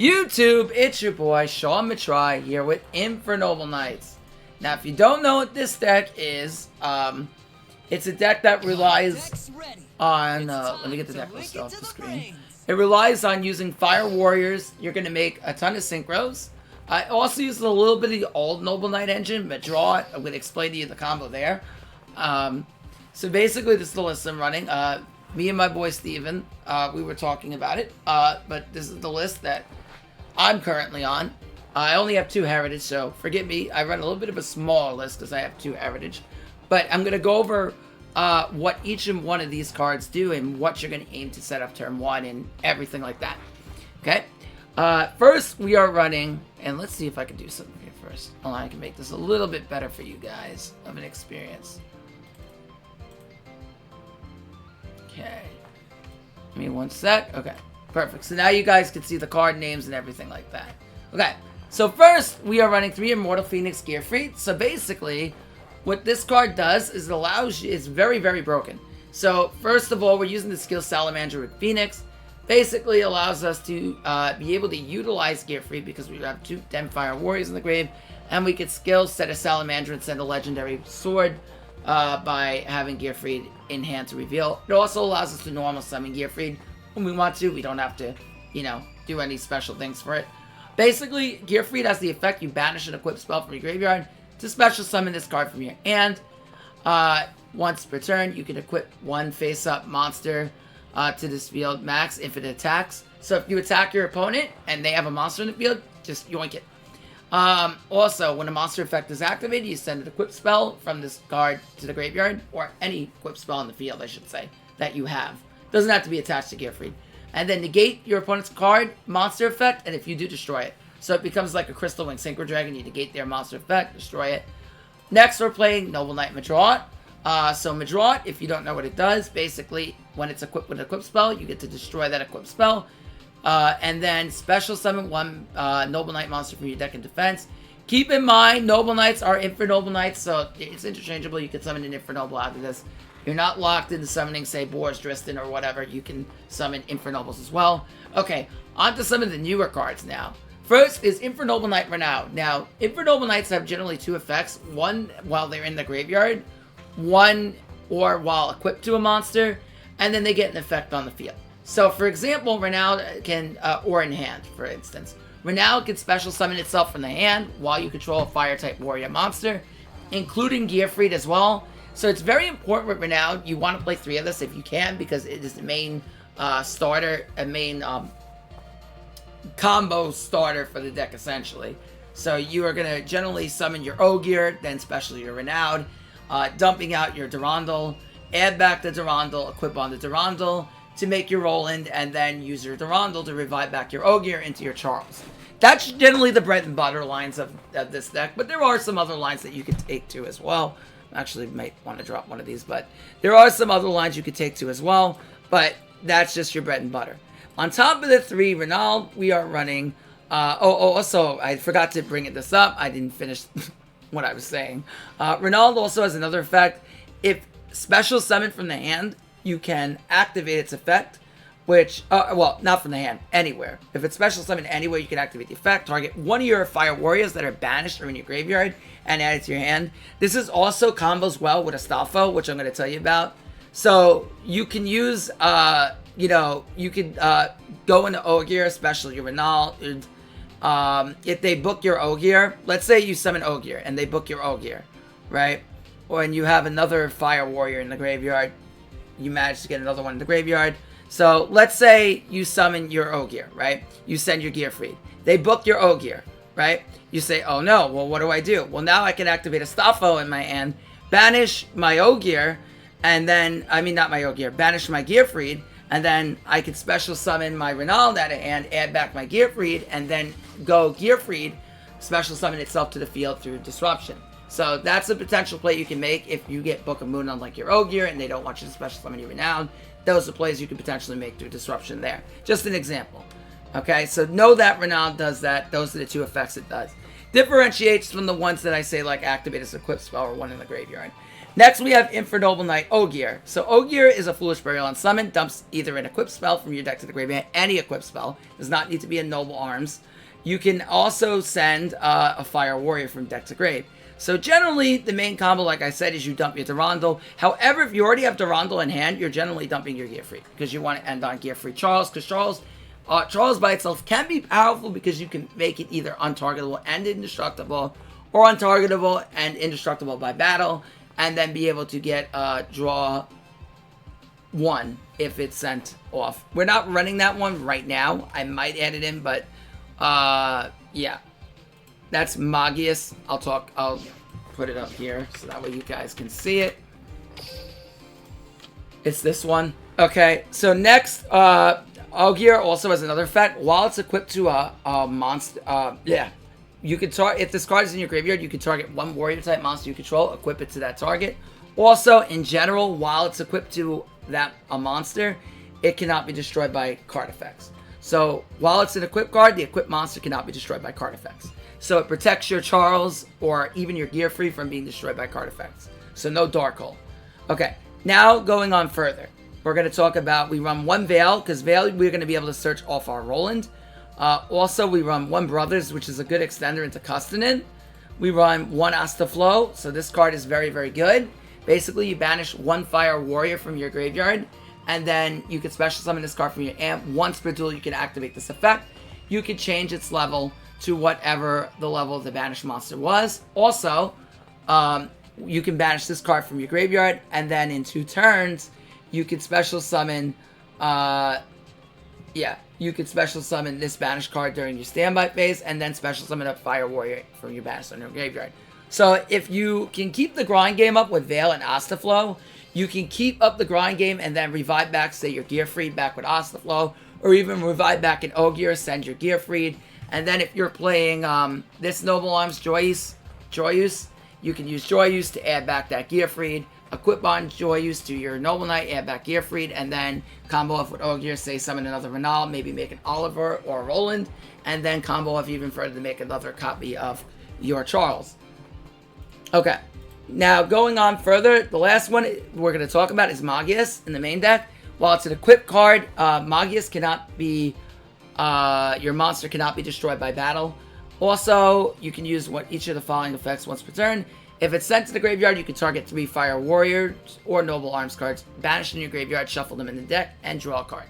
YouTube, it's your boy Sean Matrai here with Infernoble Knights. Now, if you don't know what this deck is, it's a deck that relies on, let me get the deck list off the screen. It relies on using Fire Warriors. You're going to make a ton of synchros. I also use a little bit of the old Noble Knight engine, but draw it. I'm going to explain to you the combo there. So basically, this is the list I'm running. Me and my boy Steven, we were talking about it, but this is the list that I'm currently on. I only have 2 heritage, so forgive me. I run a little bit of a smaller list because I have 2 heritage. But I'm going to go over what each and one of these cards do and what you're going to aim to set up turn 1 and everything like that. Okay? First, we are running, and let's see if I can do something here first. Hold on, I can make this a little bit better for you guys of an experience. Okay. Give me 1 sec. Okay. Perfect. So now you guys can see the card names and everything like that. Okay. So first, we are running 3 Immortal Phoenix Gearfried. So basically, what this card does is it allows you, it's very, very broken. So first of all, we're using the skill Salamander with Phoenix. Basically allows us to be able to utilize Gearfried because we have 2 Fire Warriors in the grave. And we could skill set a Salamander and send a legendary sword by having Gearfried in hand to reveal. It also allows us to normal summon Gearfried when we want to. We don't have to, you know, do any special things for it. Basically, Gearfried has the effect you banish an equipped spell from your graveyard to special summon this card from your hand. Once per turn, you can equip 1 face-up monster to this field, max infinite attacks. So if you attack your opponent and they have a monster in the field, just yoink it. Also, when a monster effect is activated, you send an equipped spell from this card to the graveyard, or any equipped spell in the field, I should say, that you have. Doesn't have to be attached to Gearfried. And then negate your opponent's card, monster effect, and if you do, destroy it. So it becomes like a Crystal Wing Synchro Dragon. You negate their monster effect, destroy it. Next, we're playing Noble Knight Meteorology. So Meteorology, if you don't know what it does, basically, when it's equipped with an equipped spell, you get to destroy that equipped spell. And then special summon 1 Noble Knight monster from your deck in defense. Keep in mind, Noble Knights are Infernoble Knights, so it's interchangeable. You can summon an Infernoble out of this. You're not locked into summoning, say, Boris Driston or whatever. You can summon Infernobles as well. Okay, on to some of the newer cards now. First is Infernoble Knight Renown. Now, Infernoble Knights have generally 2 effects. 1 while they're in the graveyard, 1 or while equipped to a monster, and then they get an effect on the field. So, for example, Renown can, or in hand, for instance. Renown can special summon itself from the hand while you control a fire-type warrior monster, including Gearfried as well. So it's very important with Renown. You want to play 3 of this if you can, because it is the main starter, a main combo starter for the deck, essentially. So you are going to generally summon your Ogier, then special your Renown, dumping out your Durandal, add back the Durandal, equip on the Durandal to make your Roland, and then use your Durandal to revive back your Ogier into your Charles. That's generally the bread and butter lines of this deck, but there are some other lines that you can take to as well. Actually, might want to drop one of these, but there are some other lines you could take to as well, but that's just your bread and butter. On top of the 3, Renald, we are running, also, I forgot to bring this up. I didn't finish what I was saying. Renald also has another effect. If special summon from the hand, you can activate its effect, which, well, not from the hand, anywhere. If it's special summon anywhere, you can activate the effect. Target 1 of your Fire Warriors that are banished or in your graveyard and add it to your hand. This is also combos well with Astolfo, which I'm going to tell you about. So you can use, you know, you could go into Ogier, special your Renal. If they book your Ogier, let's say you summon Ogier and they book your Ogier, right? Or and you have another Fire Warrior in the graveyard. You manage to get another one in the graveyard. So let's say you summon your Ogier, right? You send your Gearfried. They book your Ogier, right? You say, oh no, well what do I do? Well, now I can activate Astolfo in my hand, banish my Ogier, and then, I mean not my Ogier, banish my Gearfried, and then I can special summon my Renald out of hand, add back my Gearfried, and then go Gearfried, special summon itself to the field through Disruption. So that's a potential play you can make if you get Book of Moon on like your Ogier and they don't want you to special summon your Renown. Those are plays you could potentially make through Disruption there. Just an example. Okay, so know that Renown does that. Those are the 2 effects it does. Differentiates from the ones that I say like activate as equipped spell or 1 in the graveyard. Next, we have Infernoble Knight Ogier. So Ogier is a Foolish Burial on summon. Dumps either an equipped spell from your deck to the graveyard. Any equipped spell. Does not need to be a Noble Arms. You can also send a Fire Warrior from deck to grave. So generally, the main combo, like I said, is you dump your Durandal. However, if you already have Durandal in hand, you're generally dumping your Gearfried. Because you want to end on Gearfried Charles. Because Charles by itself can be powerful because you can make it either untargetable and indestructible. Or untargetable and indestructible by battle. And then be able to get draw 1 if it's sent off. We're not running that one right now. I might add it in, but yeah. That's Magius. I'll put it up here so that way you guys can see it. It's this one. Okay, so next, Ogier also has another effect. While it's equipped to a monster, you can target, if this card is in your graveyard, you can target one warrior type monster you control, equip it to that target. Also, in general, while it's equipped to a monster, it cannot be destroyed by card effects. So, while it's an equipped card, the equipped monster cannot be destroyed by card effects. So, it protects your Charles or even your Gearfried from being destroyed by card effects. So, no Dark Hole. Okay, now going on further. We're going to talk about, we run 1 Veil, because Veil, we're going to be able to search off our Roland. Also, we run 1 Brothers, which is a good extender into Custonin. We run 1 Astaflow, so this card is very, very good. Basically, you banish 1 Fire Warrior from your graveyard, and then you can special summon this card from your amp. Once per duel, you can activate this effect. You can change its level to whatever the level of the banished monster was. Also, you can banish this card from your graveyard, and then in 2 turns, you can special summon... you could special summon this banished card during your standby phase, and then special summon a Fire Warrior from your banished on your graveyard. So if you can keep the grind game up with Veil and Astaflow, you can keep up the grind game and then revive back, say, your Gearfried back with Astaflow, or even revive back an Ogier, send your Gearfried. And then if you're playing this Noble Arms Joyous, you can use Joyous to add back that Gearfried. Equip on Joyous to your Noble Knight, add back Gearfried, and then combo off with Ogier, say summon another Renal, maybe make an Oliver or Roland, and then combo off even further to make another copy of your Charles. Okay, now going on further, the last one we're going to talk about is Magius in the main deck. While it's an equipped card, Magius cannot be, your monster cannot be destroyed by battle. Also, you can use each of the following effects once per turn. If it's sent to the graveyard, you can target 3 Fire Warriors or Noble Arms cards, banish in your graveyard, shuffle them in the deck, and draw a card.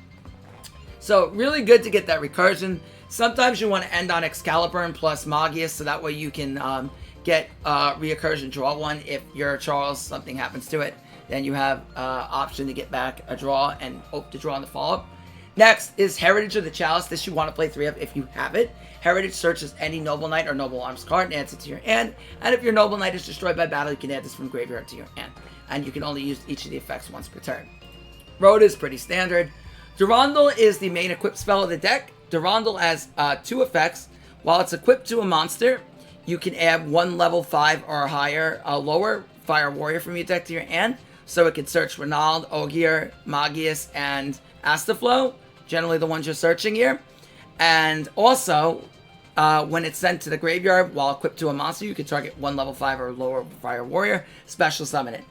So, really good to get that recursion. Sometimes you want to end on Excalibur plus Magius, so that way you can get recursion, draw 1. If your Charles, something happens to it, then you have option to get back a draw and hope to draw on the follow-up. Next is Heritage of the Chalice. This you want to play 3 of if you have it. Heritage searches any Noble Knight or Noble Arms card and adds it to your hand. And if your Noble Knight is destroyed by battle, you can add this from graveyard to your hand. And you can only use each of the effects once per turn. Road is pretty standard. Durandal is the main equipped spell of the deck. Durandal has 2 effects. While it's equipped to a monster, you can add 1 level 5 or higher, lower Fire Warrior from your deck to your hand. So it can search Renald, Ogier, Magius, and Astaflow. Generally the ones you're searching here. And also, when it's sent to the graveyard while equipped to a monster, you can target 1 level 5 or lower Fire Warrior, special summon it.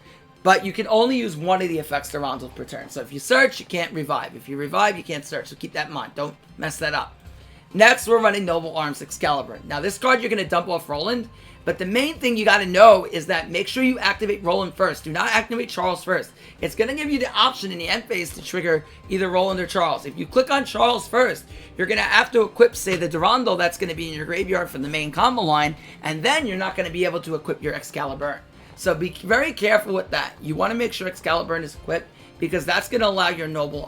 But you can only use 1 of the effects Durandal per turn. So if you search, you can't revive. If you revive, you can't search. So keep that in mind. Don't mess that up. Next, we're running Noble Arms Excalibur. Now, this card you're going to dump off Roland. But the main thing you got to know is that make sure you activate Roland first. Do not activate Charles first. It's going to give you the option in the end phase to trigger either Roland or Charles. If you click on Charles first, you're going to have to equip, say, the Durandal that's going to be in your graveyard from the main combo line. And then you're not going to be able to equip your Excalibur. So be very careful with that. You want to make sure Excalibur is equipped, because that's going to allow your Noble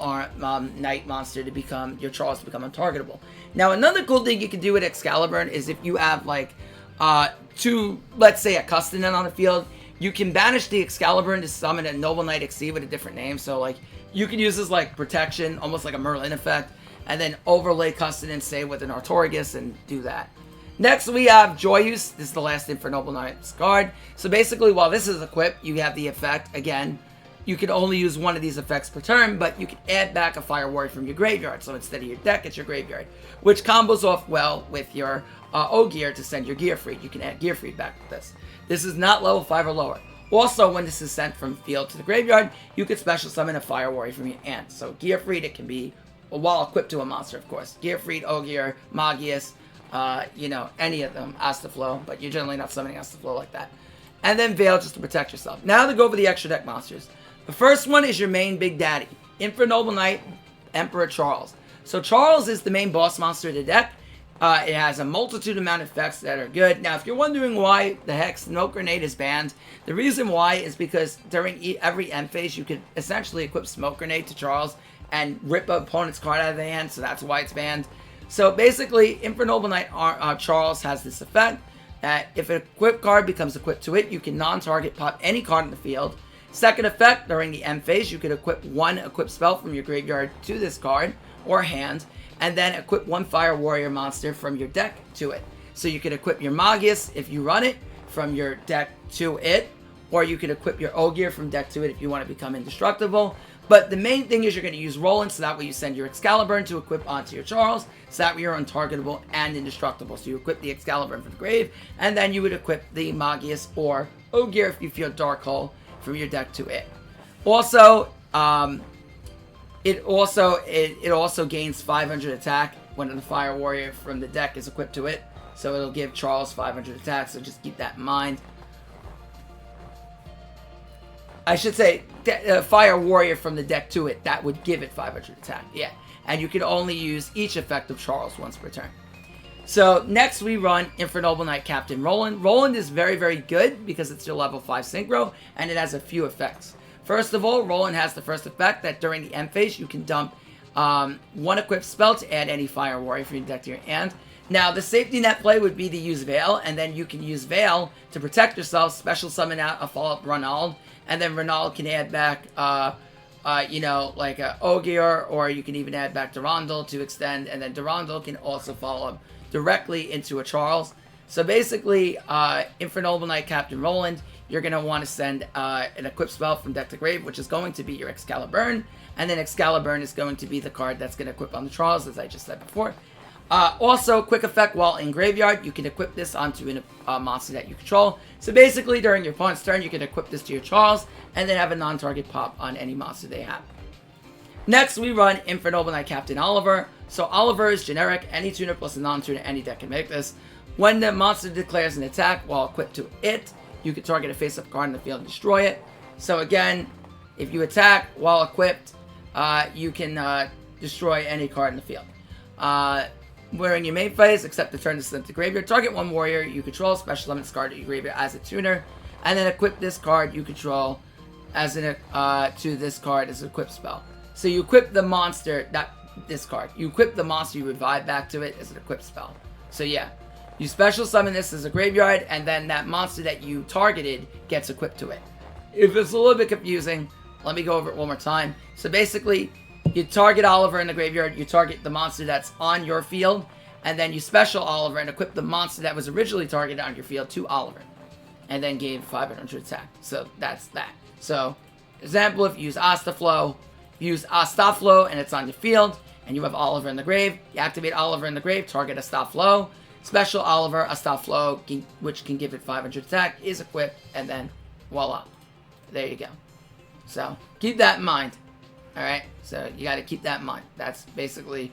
Knight monster to become, your Charles to become untargetable. Now, another cool thing you can do with Excalibur is if you have, like, let's say, a Custonin on the field, you can banish the Excalibur to summon a Noble Knight Exceed with a different name. So, like, you can use this, like, protection, almost like a Merlin effect, and then overlay Custonin, say, with an Autorgus, and do that. Next, we have Joyous. This is the last Infernoble Knight's card. So, basically, while this is equipped, you have the effect, again, you can only use 1 of these effects per turn, but you can add back a Fire Warrior from your graveyard. So instead of your deck, it's your graveyard, which combos off well with your Ogier to send your Gearfried. You can add Gearfried back with this. This is not level 5 or lower. Also, when this is sent from field to the graveyard, you could special summon a Fire Warrior from your hand. So Gearfried, it can be while equipped to a monster, of course. Gearfried, Ogier, Magius, you know, any of them, Astaflow, but you're generally not summoning Astaflow like that. And then Veil just to protect yourself. Now to go over the extra deck monsters. The first one is your main big daddy, Infernoble Knight, Emperor Charles. So Charles is the main boss monster of the deck. It has a multitude amount of effects that are good. Now, if you're wondering why the heck Smoke Grenade is banned, the reason why is because during every end phase, you could essentially equip Smoke Grenade to Charles and rip an opponent's card out of their hand, so that's why it's banned. So basically, Infernoble Knight Charles has this effect. If an equipped card becomes equipped to it, you can non-target pop any card in the field. Second effect, during the end phase, you could equip one equipped spell from your graveyard to this card or hand, and then equip one Fire Warrior monster from your deck to it. So you could equip your Magius, if you run it, from your deck to it, or you could equip your Ogier from deck to it if you want to become indestructible. But the main thing is you're going to use Roland, so that way you send your Excalibur to equip onto your Charles, so that way you're untargetable and indestructible. So you equip the Excalibur from the grave, and then you would equip the Magius or Ogier if you feel Dark Hole from your deck to it. Also, it also gains 500 attack when the Fire Warrior from the deck is equipped to it. So it'll give Charles 500 attack, so just keep that in mind. I should say, Fire Warrior from the deck to it, that would give it 500 attack, yeah. And you can only use each effect of Charles once per turn. So, next we run Infernoble Knight Captain Roland. Roland is very, very good because it's your level 5 synchro, and it has a few effects. First of all, Roland has the first effect that during the end phase, you can dump one equipped spell to add any Fire Warrior from your deck to your hand. Now, the safety net play would be to use Veil, and then you can use Veil to protect yourself, special summon out a follow-up Ronald, and then Ronald can add back, you know, like a Ogier, or you can even add back Durandal to extend, and then Durandal can also follow up directly into a Charles. So basically, Infernoble Knight Captain Roland, you're going to want to send an equipped spell from deck to grave, which is going to be your Excalibur, and then Excalibur is going to be the card that's going to equip on the Charles, as I just said before. Also, quick effect while in graveyard, you can equip this onto a monster that you control. So basically, during your opponent's turn, you can equip this to your Charles, and then have a non-target pop on any monster they have. Next, we run Infernoble Knight Captain Oliver. So Oliver is generic, any tuner plus a non-tuner, any deck can make this. When the monster declares an attack while equipped to it, you can target a face-up card in the field and destroy it. So again, if you attack while equipped, you can destroy any card in the field. During your main phase, except the turn to send to graveyard, target one warrior you control, special summon this card to your graveyard as a tuner, and then equip this card you control as an to this card as an equipped spell. So you equip the monster, this card. You equip the monster, you revive back to it as an equipped spell. So yeah, you special summon this as a graveyard, and then that monster that you targeted gets equipped to it. If it's a little bit confusing, let me go over it one more time. So basically, you target Oliver in the graveyard, you target the monster that's on your field, and then you special Oliver and equip the monster that was originally targeted on your field to Oliver, and then gain 500 attack. So that's that. So, example, if you use Astaflow, use Astaflow and it's on your field, and you have Oliver in the grave, you activate Oliver in the grave, target Astaflow, special Oliver, Astaflow, which can give it 500 attack, is equipped, and then voila. There you go. So, keep that in mind. Alright, so you gotta keep that in mind. That's basically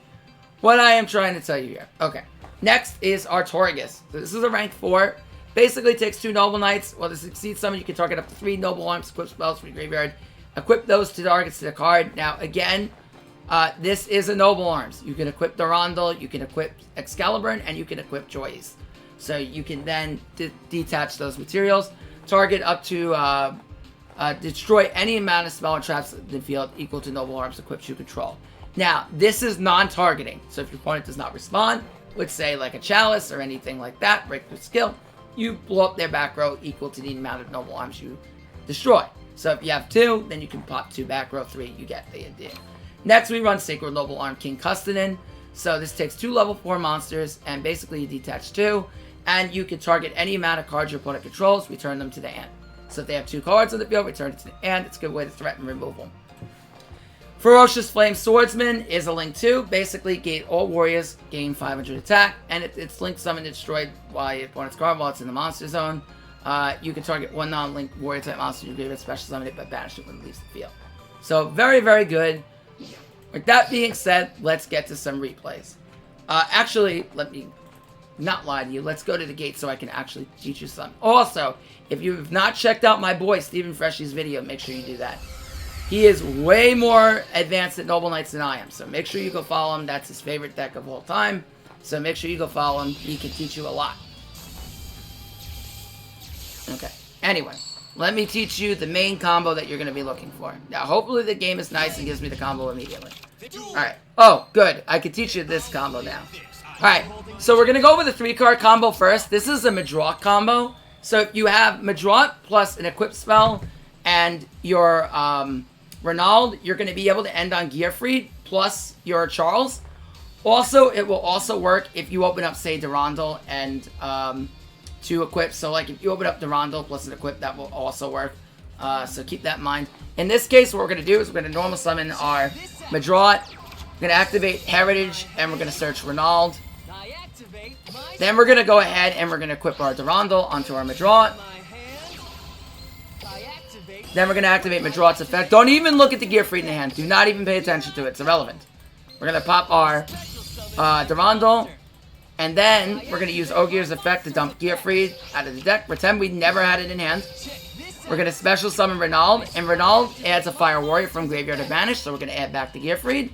what I am trying to tell you here. Okay, next is Artorigus. So this is a rank 4. Basically takes 2 Noble Knights. While this exceeds summon, you can target up to 3 Noble Arms, equip spells from your graveyard. Equip those to targets to the card. Now, again, this is a Noble Arms. You can equip Durandal, you can equip Excalibur, and you can equip Joyce. So you can then detach those materials. Target up to destroy any amount of spell and traps in the field equal to Noble Arms equipped you control. Now, this is non-targeting, so if your opponent does not respond, let's say like a Chalice or anything like that, breakthrough skill, you blow up their back row equal to the amount of Noble Arms you destroy. So if you have 2, then you can pop 2 back row, 3, you get the idea. Next, we run Sacred Noble Arm King Custonin. So this takes 2 level 4 monsters, and basically you detach 2, and you can target any amount of cards your opponent controls, return them to the hand. So if they have 2 cards on the field, return it to the hand. It's a good way to threaten removal. Ferocious Flame Swordsman is a link 2. Basically, all warriors gain 500 attack, and it's link summoned and destroyed while your opponent's card while it's in the monster zone. You can target one non-link warrior type monster you gave it special summon it, but banish it when it leaves the field. So very, very good. With that being said, let's get to some replays. Actually, let me not lie to you. Let's go to the gate so I can actually teach you some. Also, if you have not checked out my boy Stephen Freshy's video, make sure you do that. He is way more advanced at Noble Knights than I am, so make sure you go follow him. That's his favorite deck of all time, so make sure you go follow him. He can teach you a lot. Okay, anyway, let me teach you the main combo that you're going to be looking for. Now, hopefully the game is nice and gives me the combo immediately. Alright, oh, good. I can teach you this combo now. Alright, so we're going to go with a 3-card combo first. This is a Meteorology combo. So if you have Meteorology plus an equip spell and your Ronald, you're going to be able to end on Gearfried plus your Charles. Also, it will also work if you open up, say, Durandal and 2 equips. So, like, if you open up Durandal plus an equip, that will also work. So keep that in mind. In this case, what we're going to do is we're going to normal summon our Meteorology. We're going to activate Heritage, and we're going to search Ronald. Then we're going to go ahead and we're going to equip our Durandal onto our Meteorology. Then we're going to activate Meteorology's effect. Don't even look at the Gearfried in the hand. Do not even pay attention to it. It's irrelevant. We're going to pop our Durandal. And then we're going to use Ogier's effect to dump Gearfried out of the deck. Pretend we never had it in hand. We're going to special summon Ronald. And Ronald adds a Fire Warrior from Graveyard to Banish. So we're going to add back the Gearfried.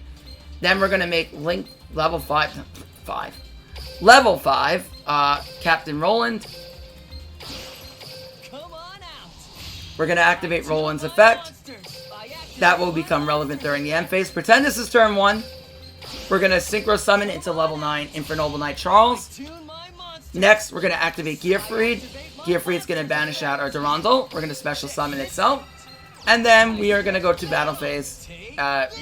Then we're going to make Link level 5. Level 5. Captain Roland. We're going to activate Roland's effect. That will become relevant during the end phase. Pretend this is turn 1. We're going to Synchro Summon into level 9 Infernoble Knight Charles. Next, we're going to activate Gearfried. Gearfried's going to banish out our Durandal. We're going to Special Summon itself. And then we are going to go to Battle Phase,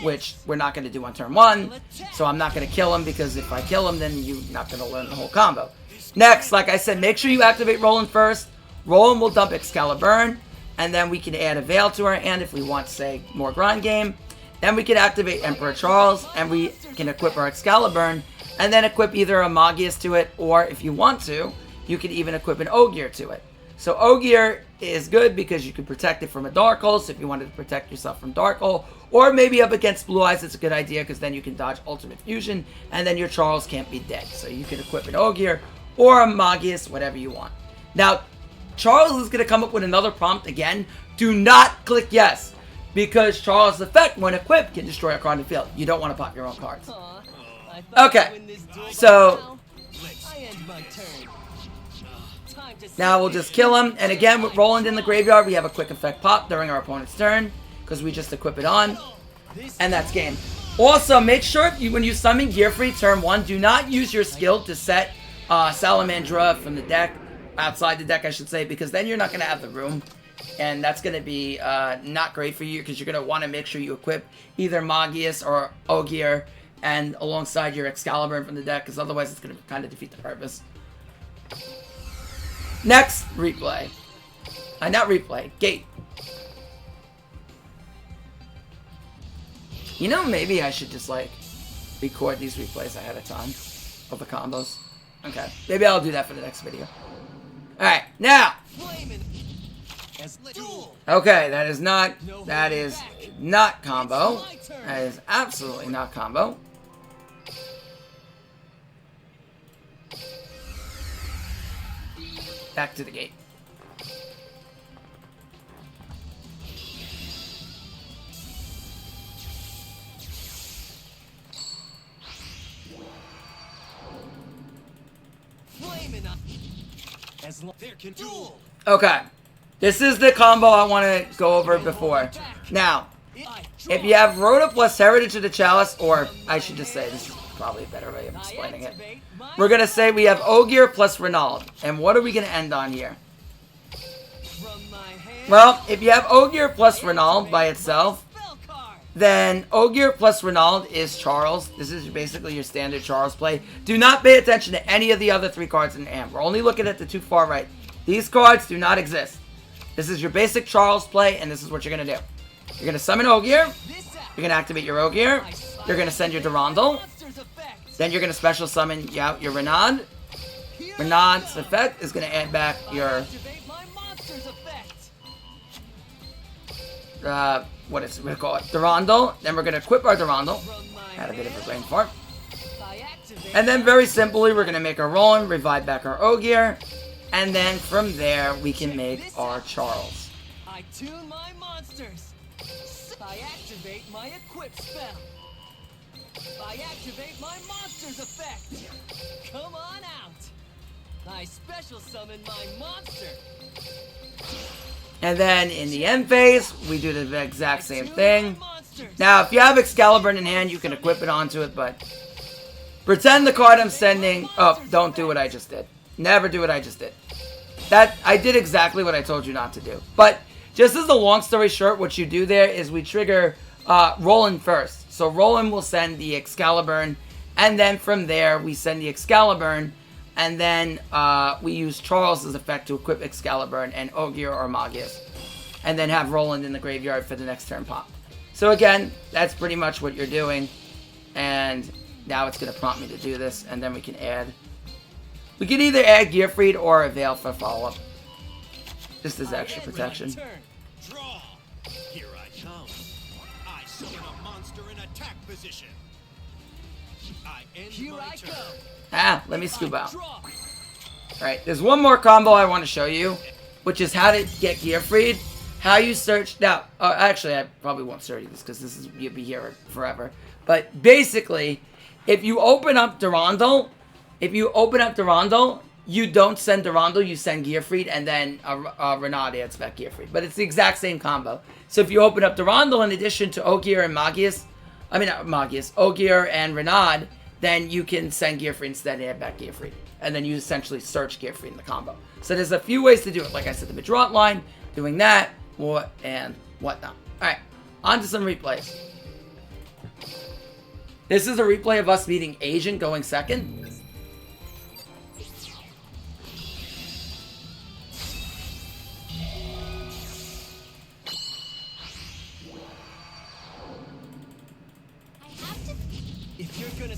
which we're not going to do on turn 1. So I'm not going to kill him, because if I kill him, then you're not going to learn the whole combo. Next, like I said, make sure you activate Roland first. Roland will dump Excalibur. And then we can add a Veil to our hand if we want, say, more grind game. Then we can activate Emperor Charles, and we can equip our Excalibur, and then equip either a Magius to it, or if you want to, you can even equip an Ogier to it. So Ogier is good because you can protect it from a Dark Hole, so if you wanted to protect yourself from Dark Hole, or maybe up against Blue Eyes, it's a good idea, because then you can dodge Ultimate Fusion, and then your Charles can't be dead. So you can equip an Ogier, or a Magius, whatever you want. Now, Charles is going to come up with another prompt again. Do not click yes, because Charles' effect, when equipped, can destroy a card in the field. You don't want to pop your own cards. Okay, so now we'll just kill him. And again, with Roland in the graveyard, we have a quick effect pop during our opponent's turn, because we just equip it on. And that's game. Also, make sure when you summon Gearfried turn 1, do not use your skill to set Salamandra from the deck. Outside the deck, I should say, because then you're not going to have the room, and that's going to be not great for you, because you're going to want to make sure you equip either Magius or Ogier and alongside your Excalibur from the deck, because otherwise it's going to kind of defeat the purpose. Next, replay. Not replay, gate. You know, maybe I should just, like, record these replays ahead of time of the combos. Okay, maybe I'll do that for the next video. Alright, now. Okay, that is not combo. That is absolutely not combo. Back to the gate. Okay, this is the combo I want to go over before. Now, if you have Rhoda plus Heritage of the Chalice, or I should just say, this is probably a better way of explaining it. We're going to say we have Ogier plus Ronald. And what are we going to end on here? Well, if you have Ogier plus Ronald by itself, then Ogier plus Ronald is Charles. This is basically your standard Charles play. Do not pay attention to any of the other 3 cards in the hand. We're only looking at the 2 far right. These cards do not exist. This is your basic Charles play, and this is what you're going to do. You're going to summon Ogier. You're going to activate your Ogier. You're going to send your Durandal. Then you're going to special summon out your Renaud. Renaud's effect is going to add back your what is it? We're gonna call it Durandal. Then we're gonna equip our Durandal. Had a bit of a brain fart. And then very simply, we're gonna make our Roland, revive back our Ogier, and then from there we can make our Charles. I tune my monsters. I activate my equip spell. I activate my monster's effect. Come on out. I special summon my monster. And then in the end phase, we do the exact same thing. Now, if you have Excalibur in hand, you can equip it onto it, but pretend the card I'm sending... Oh, don't do what I just did. Never do what I just did. I did exactly what I told you not to do. But just as a long story short, what you do there is we trigger Roland first. So Roland will send the Excalibur, and then from there, we send the Excalibur, and then we use Charles' effect to equip Excalibur and Ogier or Magius. And then have Roland in the graveyard for the next turn pop. So again, that's pretty much what you're doing. And now it's going to prompt me to do this, and then we can add... We can either add Gearfried or a Veil for follow-up. Just as extra protection. Draw. Here I come. I summon a monster in attack position. I end my turn. Let me scoop out. Alright, there's one more combo I want to show you, which is how to get Gearfried. How you search... Now, actually, I probably won't show you this because this is you'll be here forever. But basically, if you open up Durandal, you don't send Durandal, you send Gearfried, and then Renaud adds back Gearfried. But it's the exact same combo. So if you open up Durandal in addition to Ogier and Magius, Ogier and Renaud, then you can send Gearfried instead and add back Gearfried. And then you essentially search Gearfried in the combo. So there's a few ways to do it. Like I said, the Meteorology line, doing that, and whatnot. Alright, on to some replays. This is a replay of us beating Agent going second. If you're gonna...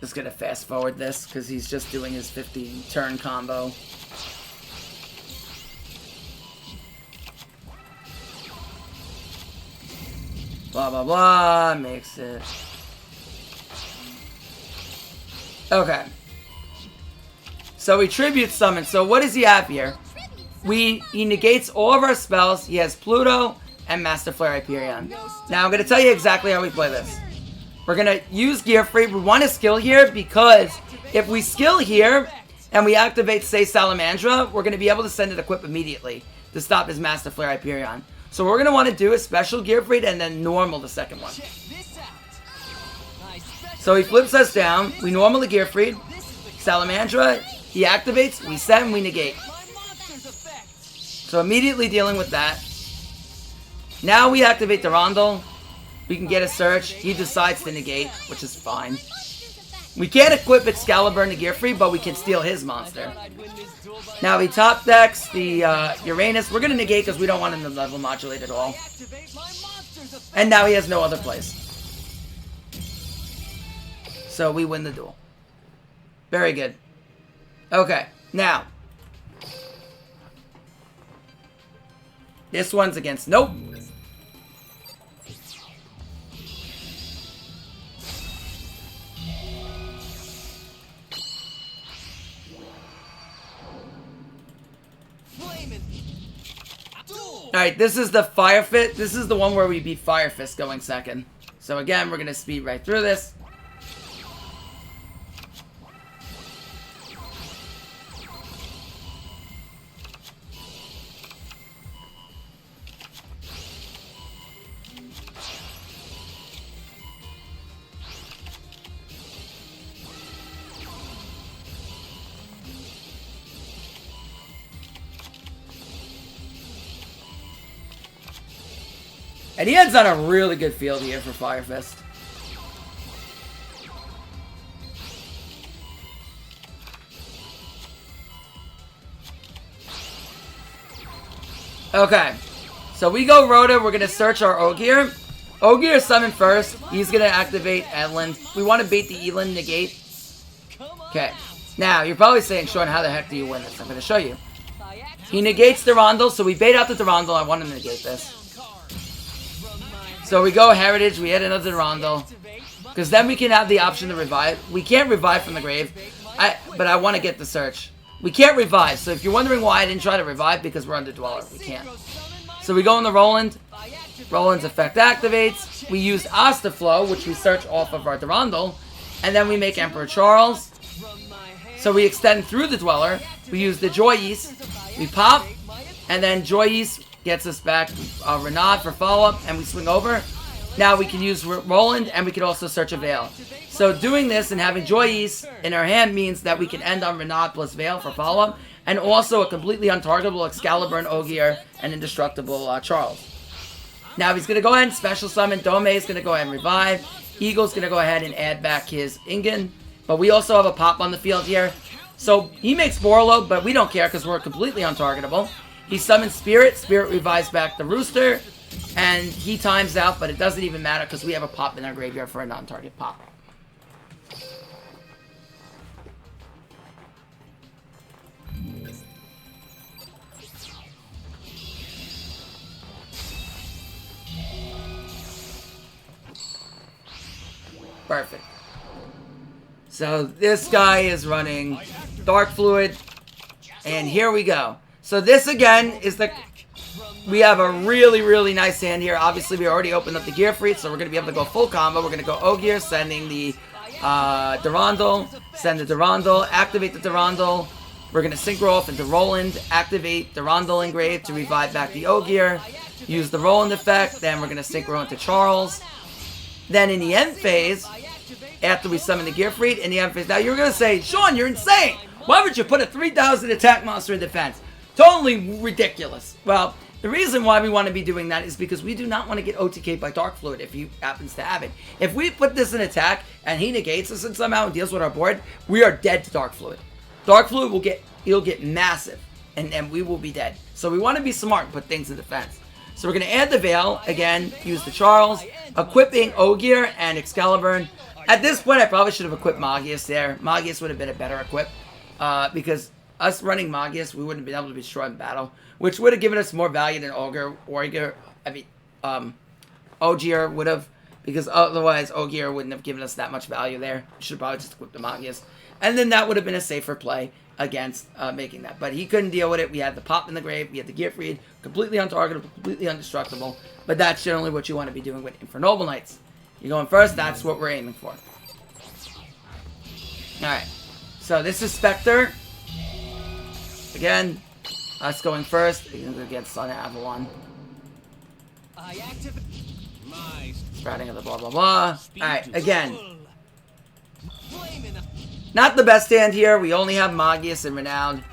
Just gonna fast forward this because he's just doing his 50 turn combo. Blah blah blah, makes it. Okay. So he tribute summon. So what does he have here? He negates all of our spells. He has Pluto and Master Flare Hyperion. Now I'm gonna tell you exactly how we play this. We're going to use Gearfried. We want to skill here because if we skill here and we activate, say, Salamandra, we're going to be able to send it equip immediately to stop his Master Flare Hyperion. So what we're going to want to do is special Gearfried and then normal the second one. So he flips us down. We normally Gearfried. Salamandra, he activates. We send, we negate. So immediately dealing with that. Now we activate Durandal. We can get a search. He decides to negate, which is fine. We can't equip Excalibur to Gearfried, but we can steal his monster. Now he top decks the Uranus. We're going to negate because we don't want him to level modulate at all. And now he has no other place. So we win the duel. Very good. Okay, now. This one's against... Nope. Alright, this is the Fire Fist. This is the one where we beat Fire Fist going second. So again, we're going to speed right through this. And he ends on a really good field here for Fire Fist. Okay. So we go Rhoda. We're going to search our Ogier. Ogier is summoned first. He's going to activate Edlin. We want to bait the Elin negate. Okay. Now, you're probably saying, Sean, how the heck do you win this? I'm going to show you. He negates Durandal, so we bait out the Durandal. I want him to negate this. So we go Heritage, we add another Durandal. Because then we can have the option to revive. We can't revive from the grave, but I want to get the search. We can't revive, so if you're wondering why I didn't try to revive, because we're under Dweller, we can't. So we go into Roland. Roland's effect activates. We use Ostaflow, which we search off of our Durandal. And then we make Emperor Charles. So we extend through the Dweller. We use the Joyeast. We pop. And then Joyeast gets us back Renaud for follow-up. And we swing over. Now we can use Roland. And we can also search a Veil. So doing this and having Joyeast in our hand means that we can end on Renaud plus Veil for follow-up. And also a completely untargetable Excalibur and Ogier and indestructible Charles. Now he's going to go ahead and special summon. Dome is going to go ahead and revive. Eagle's going to go ahead and add back his Ingen. But we also have a pop on the field here. So he makes Borlo, but we don't care because we're completely untargetable. He summons Spirit. Spirit revives back the Rooster. And he times out, but it doesn't even matter because we have a pop in our graveyard for a non-target pop. Perfect. So this guy is running Dark Fluid. And here we go. So this again is the... We have a really, really nice hand here. Obviously, we already opened up the Gearfried, so we're going to be able to go full combo. We're going to go Ogier, sending the Durandal. Send the Durandal. Activate the Durandal. We're going to synchro off into Roland. Activate Durandal Engrave to revive back the Ogier. Use the Roland effect. Then we're going to synchro into Charles. Then in the end phase, after we summon the Gearfried, in the end phase, now you're going to say, Sean, you're insane. Why would you put a 3,000 attack monster in defense? Totally ridiculous. Well, the reason why we want to be doing that is because we do not want to get OTK'd by Dark Fluid if he happens to have it. If we put this in attack and he negates us and somehow deals with our board, we are dead to Dark Fluid. Dark Fluid will get massive and we will be dead. So we want to be smart and put things in defense. So we're going to add the Veil, again, use the Charles, equipping Ogier and Excalibur. At this point, I probably should have equipped Magius there. Magius would have been a better equip because us running Magius, we wouldn't have been able to destroy in battle, which would have given us more value than Ogier would have, because otherwise Ogier wouldn't have given us that much value there. We should probably just equip the Magius. And then that would have been a safer play against making that. But he couldn't deal with it. We had the pop in the grave. We had the Gearfried. Completely untargetable, completely indestructible. But that's generally what you want to be doing with Infernoble Knights. You're going first. That's what we're aiming for. Alright. So this is Spectre. Again, us going first against Sun Avalon. Sprouting of the blah blah blah. Alright, again. Not the best hand here. We only have Magius and Renowned.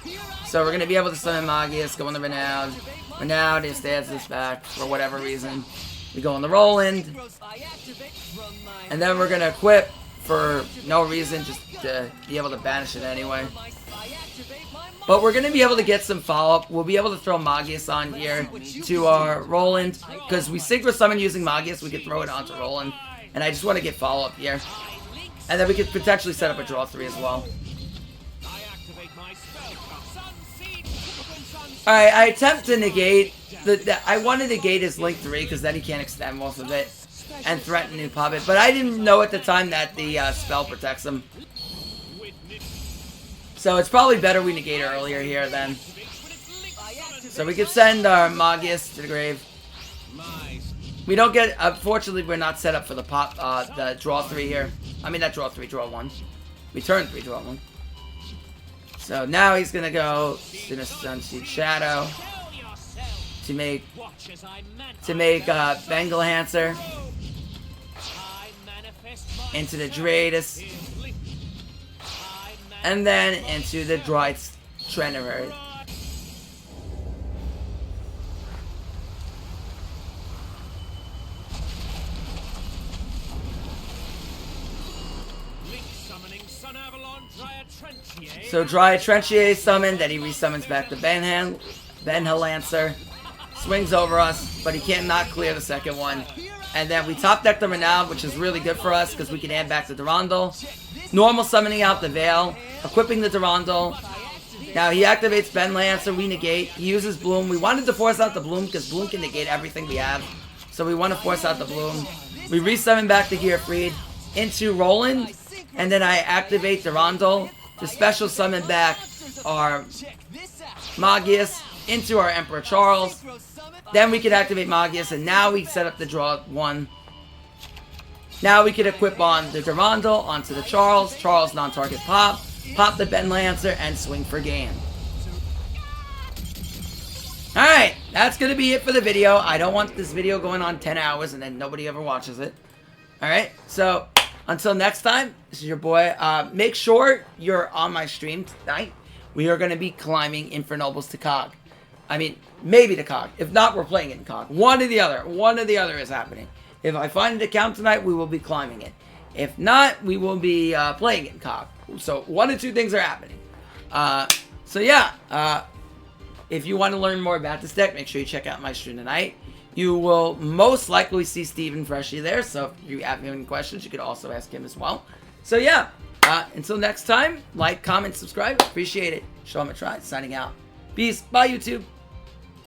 So we're going to be able to summon Magius, go on the Renowned. Renowned is stands this back for whatever reason. We go on the Roland. And then we're going to equip for no reason, just to be able to banish it anyway. But we're going to be able to get some follow-up. We'll be able to throw Magius on here to our Roland. Because we synchro summon using Magius, we could throw it onto Roland. And I just want to get follow-up here. And then we could potentially set up a draw 3 as well. Alright, I attempt to negate. I want to negate his Link 3 because then he can't extend off of it and threaten to pop it. But I didn't know at the time that the spell protects him. So it's probably better we negate earlier here then. So we could send our Magius to the grave. We don't get, unfortunately we're not set up for the pop, the draw 3 here. I mean not draw 3, draw 1. We turn 3, draw 1. So now he's gonna go to the Sunseed Shadow to make Bengal Hancer into the Dreadus, and then into the Dried Trenery. So Dryad Trenchier summoned, then he resummons back the Benhalancer. Swings over us, but he cannot clear the second one. And then we top deck the Renown, which is really good for us because we can add back the Durandal. Normal summoning out the Veil, equipping the Durandal. Now he activates Ben Lancer, we negate. He uses Bloom. We wanted to force out the Bloom because Bloom can negate everything we have. So we want to force out the Bloom. We resummon back the Gearfried into Roland. And then I activate Durandal to special summon back our Magius into our Emperor Charles. Then we could activate Magius, and now we set up the draw 1. Now we could equip on the Durandal onto the Charles. Charles non-target pop. Pop the Ben Lancer and swing for game. Alright, that's going to be it for the video. I don't want this video going on 10 hours and then nobody ever watches it. Alright, so until next time, this is your boy. Make sure you're on my stream tonight. We are going to be climbing Infernobles to Cog. I mean, maybe to Cog. If not, we're playing it in Cog. One or the other. One or the other is happening. If I find an account tonight, we will be climbing it. If not, we will be playing it in Cog. So one or two things are happening. So yeah, if you want to learn more about this deck, make sure you check out my stream tonight. You will most likely see Steven Freshie there. So if you have any questions, you could also ask him as well. So yeah, until next time, like, comment, subscribe. Appreciate it. Sean Matrai signing out. Peace. Bye, YouTube.